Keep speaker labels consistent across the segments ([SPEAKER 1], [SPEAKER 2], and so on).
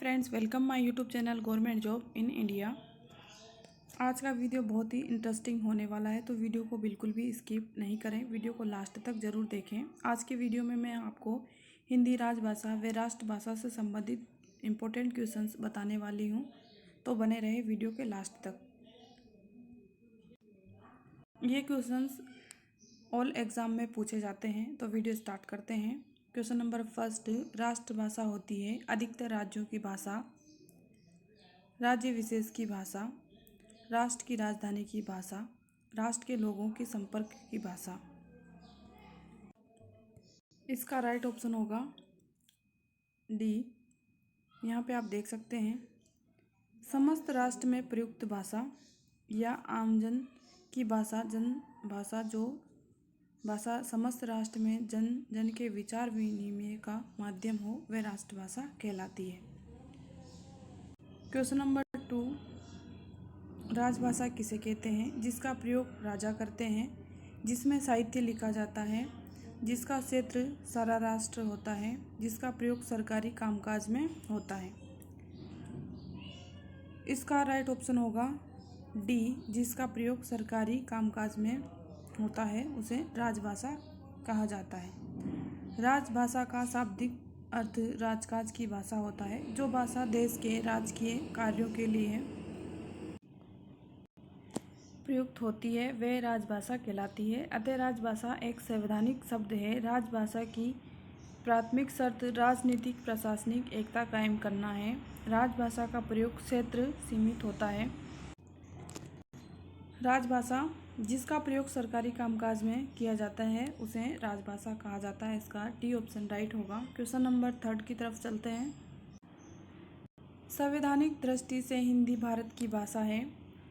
[SPEAKER 1] Friends, welcome my YouTube channel government job in India. आज का video बहुत ही interesting होने वाला है, तो वीडियो को बिल्कुल भी स्किप नहीं करें, वीडियो को लास्ट तक ज़रूर देखें। आज के वीडियो में मैं आपको हिंदी राजभाषा व राष्ट्रभाषा से संबंधित इम्पोर्टेंट क्वेश्चंस बताने वाली हूँ, तो बने रहे वीडियो के लास्ट तक। ये क्वेश्चंस ऑल एग्ज़ाम में पूछे जाते हैं, तो वीडियो स्टार्ट करते हैं। क्वेश्चन नंबर फर्स्ट, राष्ट्रभाषा होती है अधिकतर राज्यों की भाषा, राज्य विशेष की भाषा, राष्ट्र की राजधानी की भाषा, राष्ट्र के लोगों के संपर्क की भाषा। इसका राइट ऑप्शन होगा डी। यहाँ पे आप देख सकते हैं, समस्त राष्ट्र में प्रयुक्त भाषा या आमजन की भाषा, जन भाषा, जो भाषा समस्त राष्ट्र में जन जन के विचार विनिमय का माध्यम हो, वह राष्ट्रभाषा कहलाती है। क्वेश्चन नंबर 2, राजभाषा किसे कहते हैं? जिसका प्रयोग राजा करते हैं, जिसमें साहित्य लिखा जाता है, जिसका क्षेत्र सारा राष्ट्र होता है, जिसका प्रयोग सरकारी कामकाज में होता है। इसका राइट ऑप्शन होगा डी, जिसका प्रयोग सरकारी कामकाज में होता है उसे राजभाषा कहा जाता है। राजभाषा का शाब्दिक अर्थ राजकाज की भाषा होता है। जो भाषा देश के राजकीय कार्यों के लिए प्रयुक्त होती है वह राजभाषा कहलाती है। अतः राजभाषा एक संवैधानिक शब्द है। राजभाषा की प्राथमिक शर्त राजनीतिक प्रशासनिक एकता कायम करना है। राजभाषा का प्रयोग क्षेत्र सीमित होता है। राजभाषा जिसका प्रयोग सरकारी कामकाज में किया जाता है उसे राजभाषा कहा जाता है। इसका डी ऑप्शन राइट होगा। क्वेश्चन नंबर 3 की तरफ चलते हैं। संवैधानिक दृष्टि से हिंदी भारत की भाषा है।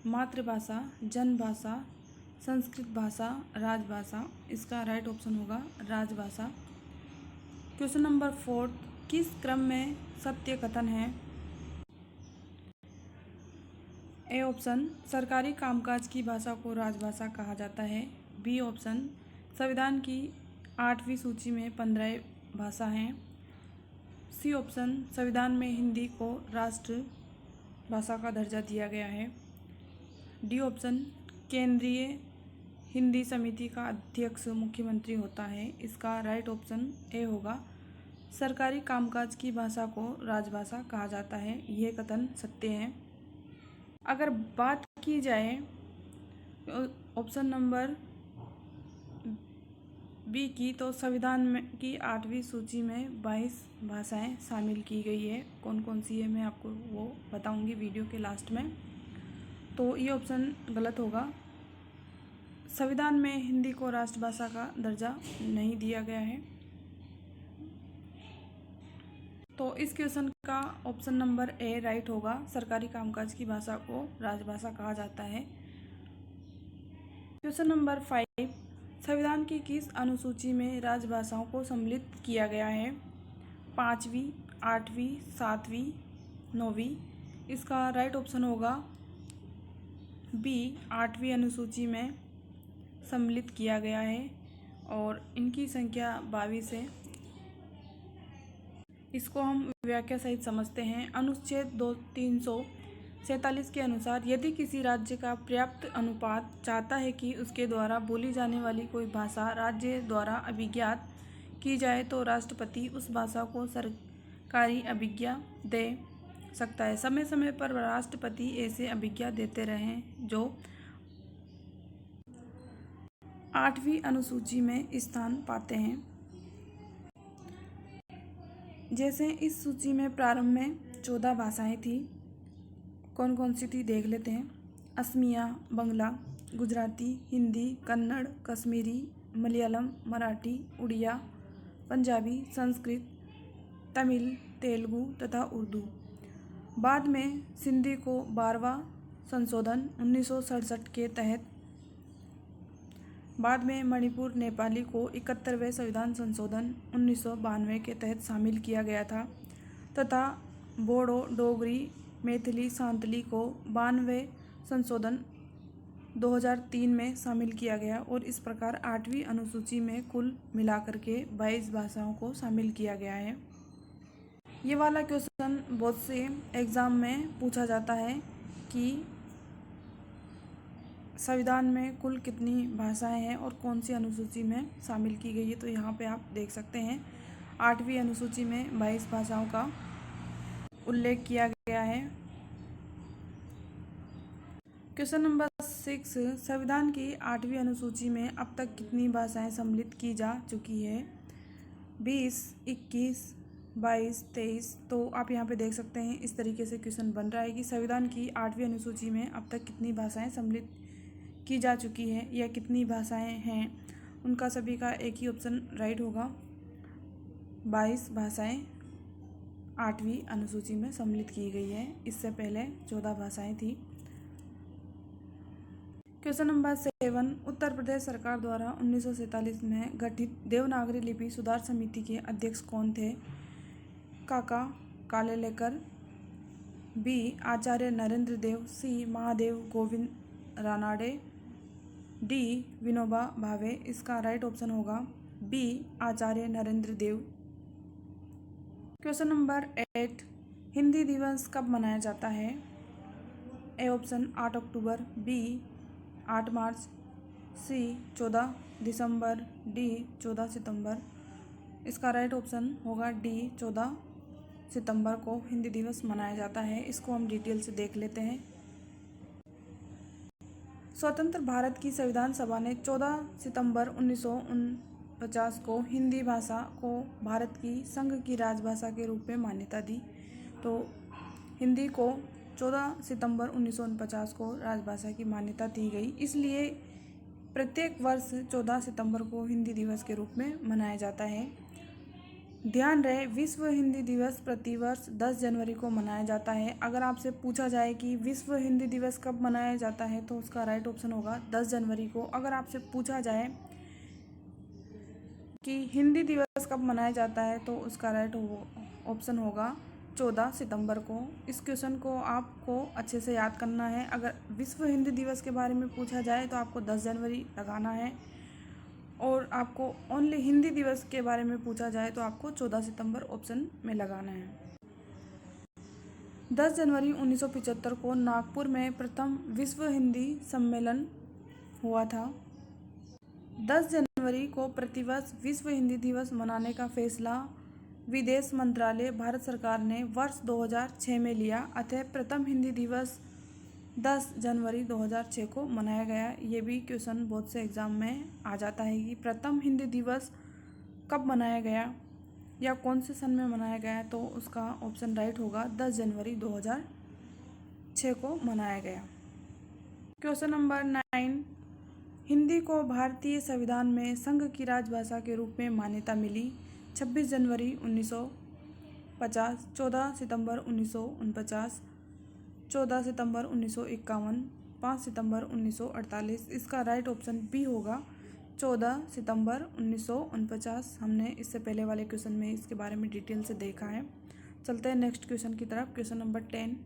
[SPEAKER 1] मातृभाषा, जनभाषा, संस्कृत भाषा, राजभाषा। इसका राइट ऑप्शन होगा राजभाषा। क्वेश्चन नंबर 4, किस क्रम में सत्य कथन है? ए ऑप्शन, सरकारी कामकाज की भाषा को राजभाषा कहा जाता है। बी ऑप्शन, संविधान की 8वीं सूची में 15 भाषा हैं। सी ऑप्शन, संविधान में हिंदी को राष्ट्र भाषा का दर्जा दिया गया है। डी ऑप्शन, केंद्रीय हिंदी समिति का अध्यक्ष मुख्यमंत्री होता है। इसका राइट ऑप्शन ए होगा, सरकारी कामकाज की भाषा को राजभाषा कहा जाता है। यह कथन सत्य है। अगर बात की जाए ऑप्शन नंबर बी की, तो संविधान में की 8वीं सूची में 22 भाषाएं शामिल की गई है। कौन कौन सी है मैं आपको वो बताऊंगी वीडियो के लास्ट में। तो ये ऑप्शन गलत होगा। संविधान में हिंदी को राष्ट्रभाषा का दर्जा नहीं दिया गया है। तो इस क्वेश्चन का ऑप्शन नंबर ए राइट होगा, सरकारी कामकाज की भाषा को राजभाषा कहा जाता है। क्वेश्चन नंबर 5, संविधान की किस अनुसूची में राजभाषाओं को सम्मिलित किया गया है? 5वीं, 8वीं, 7वीं, 9वीं। इसका राइट ऑप्शन होगा बी, 8वीं अनुसूची में सम्मिलित किया गया है और इनकी संख्या 22 है। इसको हम व्याख्या सहित समझते हैं। अनुच्छेद 347 के अनुसार यदि किसी राज्य का पर्याप्त अनुपात चाहता है कि उसके द्वारा बोली जाने वाली कोई भाषा राज्य द्वारा अभिज्ञात की जाए, तो राष्ट्रपति उस भाषा को सरकारी अभिज्ञा दे सकता है। समय समय पर राष्ट्रपति ऐसे अभिज्ञा देते रहे जो 8वीं अनुसूची में स्थान पाते हैं। जैसे इस सूची में प्रारंभ में 14 भाषाएं थी। कौन कौन सी थी देख लेते हैं। असमिया, बंगला, गुजराती, हिंदी, कन्नड़, कश्मीरी, मलयालम, मराठी, उड़िया, पंजाबी, संस्कृत, तमिल, तेलुगु तथा उर्दू। बाद में सिंधी को 12वां संशोधन 1967 के तहत, बाद में मणिपुर नेपाली को 71वें संविधान संशोधन 1992 के तहत शामिल किया गया था तथा बोडो, डोगरी, मैथिली, सांतली को 92वें संशोधन 2003 में शामिल किया गया और इस प्रकार 8वीं अनुसूची में कुल मिलाकर के 22 भाषाओं को शामिल किया गया है। ये वाला क्वेश्चन बहुत से एग्ज़ाम में पूछा जाता है कि संविधान में कुल कितनी भाषाएं हैं और कौन सी अनुसूची में शामिल की गई है। तो यहाँ पे आप देख सकते हैं 8वीं अनुसूची में 22 भाषाओं का उल्लेख किया गया है। क्वेश्चन नंबर 6, संविधान की 8वीं अनुसूची में अब तक कितनी भाषाएं सम्मिलित की जा चुकी है? 20, 21, 22, 23। तो आप यहाँ पे देख सकते हैं इस तरीके से क्वेश्चन बन रहा है कि संविधान की 8वीं अनुसूची में अब तक कितनी भाषाएं सम्मिलित की जा चुकी है या कितनी भाषाएं हैं। उनका सभी का एक ही ऑप्शन राइट होगा। 22 भाषाएं 8वीं अनुसूची में सम्मिलित की गई है। इससे पहले 14 भाषाएं थी। क्वेश्चन नंबर 7, उत्तर प्रदेश सरकार द्वारा 1947 में गठित देवनागरी लिपि सुधार समिति के अध्यक्ष कौन थे? Kaka Kalelkar, B Acharya Narendra Dev, C Mahadev Govind Ranade, D Vinoba Bhave. इसका राइट ऑप्शन होगा B Acharya Narendra Dev. Question number 8, Hindi दिवस कब मनाया जाता है? ए ऑप्शन 8 अक्टूबर, बी 8 मार्च, सी 14 दिसंबर, डी 14 सितंबर। इसका राइट ऑप्शन होगा डी 14 सितंबर को हिंदी दिवस मनाया जाता है। इसको हम डिटेल से देख लेते हैं। स्वतंत्र भारत की संविधान सभा ने 14 सितंबर 1949 को हिंदी भाषा को भारत की संघ की राजभाषा के रूप में मान्यता दी। तो हिंदी को 14 सितंबर 1949 को राजभाषा की मान्यता दी गई। इसलिए प्रत्येक वर्ष 14 सितंबर को हिंदी दिवस के रूप में मनाया जाता है। ध्यान रहे, विश्व हिंदी दिवस प्रतिवर्ष 10 जनवरी को मनाया जाता है। अगर आपसे पूछा जाए कि विश्व हिंदी दिवस कब मनाया जाता है तो उसका राइट ऑप्शन होगा 10 जनवरी को। अगर आपसे पूछा जाए कि हिंदी दिवस कब मनाया जाता है तो उसका राइट ऑप्शन होगा 14 सितंबर को। इस क्वेश्चन को आपको अच्छे से याद करना है। अगर विश्व हिंदी दिवस के बारे में पूछा जाए तो आपको 10 जनवरी लगाना है, और आपको ओनली हिंदी दिवस के बारे में पूछा जाए तो आपको 14 सितंबर ऑप्शन में लगाना है। 10 जनवरी 1975 को नागपुर में प्रथम विश्व हिंदी सम्मेलन हुआ था। 10 जनवरी को प्रतिवर्ष विश्व हिंदी दिवस मनाने का फैसला विदेश मंत्रालय भारत सरकार ने वर्ष 2006 में लिया। अतः प्रथम हिंदी दिवस 10 जनवरी 2006 को मनाया गया। ये भी क्वेश्चन बहुत से एग्ज़ाम में आ जाता है कि प्रथम हिंदी दिवस कब मनाया गया या कौन से सन में मनाया गया। तो उसका ऑप्शन राइट होगा 10 जनवरी 2006 को मनाया गया। क्वेश्चन नंबर 9, हिंदी को भारतीय संविधान में संघ की राजभाषा के रूप में मान्यता मिली। 26 जनवरी 1950, 14 सितंबर 1949, 14 सितंबर 1951, 5 सितंबर 1948। इसका राइट ऑप्शन बी होगा 14 सितंबर 1949। हमने इससे पहले वाले क्वेश्चन में इसके बारे में डिटेल से देखा है। चलते हैं नेक्स्ट क्वेश्चन की तरफ। क्वेश्चन नंबर 10,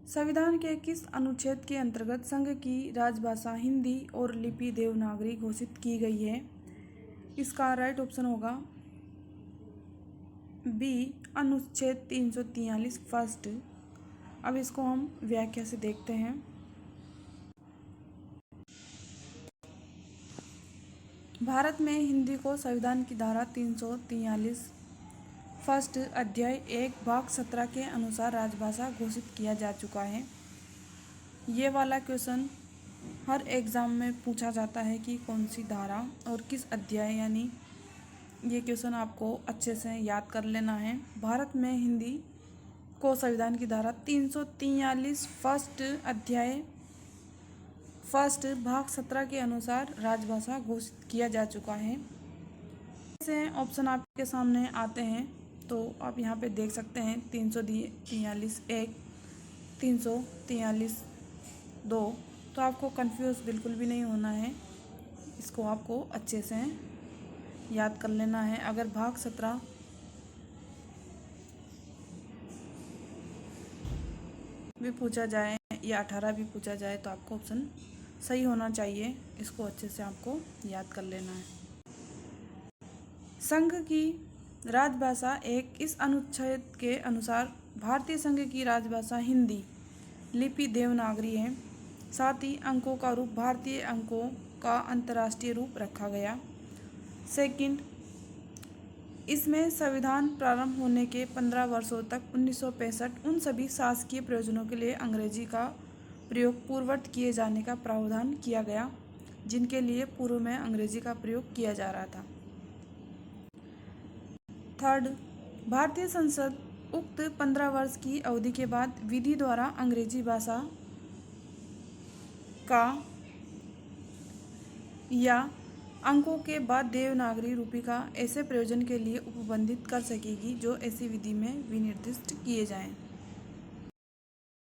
[SPEAKER 1] संविधान के किस अनुच्छेद के अंतर्गत संघ की राजभाषा हिंदी और लिपि देवनागरी घोषित की गई है? इसका राइट ऑप्शन होगा बी अनुच्छेद 343 फर्स्ट। अब इसको हम व्याख्या से देखते हैं। भारत में हिंदी को संविधान की धारा 343 फर्स्ट अध्याय 1 भाग 17 के अनुसार राजभाषा घोषित किया जा चुका है। ये वाला क्वेश्चन हर एग्ज़ाम में पूछा जाता है कि कौन सी धारा और किस अध्याय, यानी ये क्वेश्चन आपको अच्छे से याद कर लेना है। भारत में हिंदी को संविधान की धारा 343 फर्स्ट अध्याय फर्स्ट भाग 17 के अनुसार राजभाषा घोषित किया जा चुका है। ऐसे ऑप्शन आपके सामने आते हैं तो आप यहाँ पे देख सकते हैं 343 1, 343 2। तो आपको कंफ्यूज बिल्कुल भी नहीं होना है, इसको आपको अच्छे से याद कर लेना है। अगर भाग 17 भी पूछा जाए या 18 भी पूछा जाए तो आपको ऑप्शन सही होना चाहिए। इसको अच्छे से आपको याद कर लेना है। संघ की राजभाषा एक इस अनुच्छेद के अनुसार भारतीय संघ की राजभाषा हिंदी लिपि देवनागरी है। साथ ही अंकों का रूप भारतीय अंकों का अंतर्राष्ट्रीय रूप रखा गया। सेकंड, इसमें संविधान प्रारंभ होने के 15 वर्षों तक 1965 उन सभी शासकीय प्रयोजनों के लिए अंग्रेजी का प्रयोग पूर्ववत किए जाने का प्रावधान किया गया जिनके लिए पूर्व में अंग्रेजी का प्रयोग किया जा रहा था। थर्ड, भारतीय संसद उक्त 15 वर्ष की अवधि के बाद विधि द्वारा अंग्रेजी भाषा का या अंकों के बाद देवनागरी लिपि का ऐसे प्रयोजन के लिए उपबंधित कर सकेगी जो ऐसी विधि में विनिर्दिष्ट किए जाएं।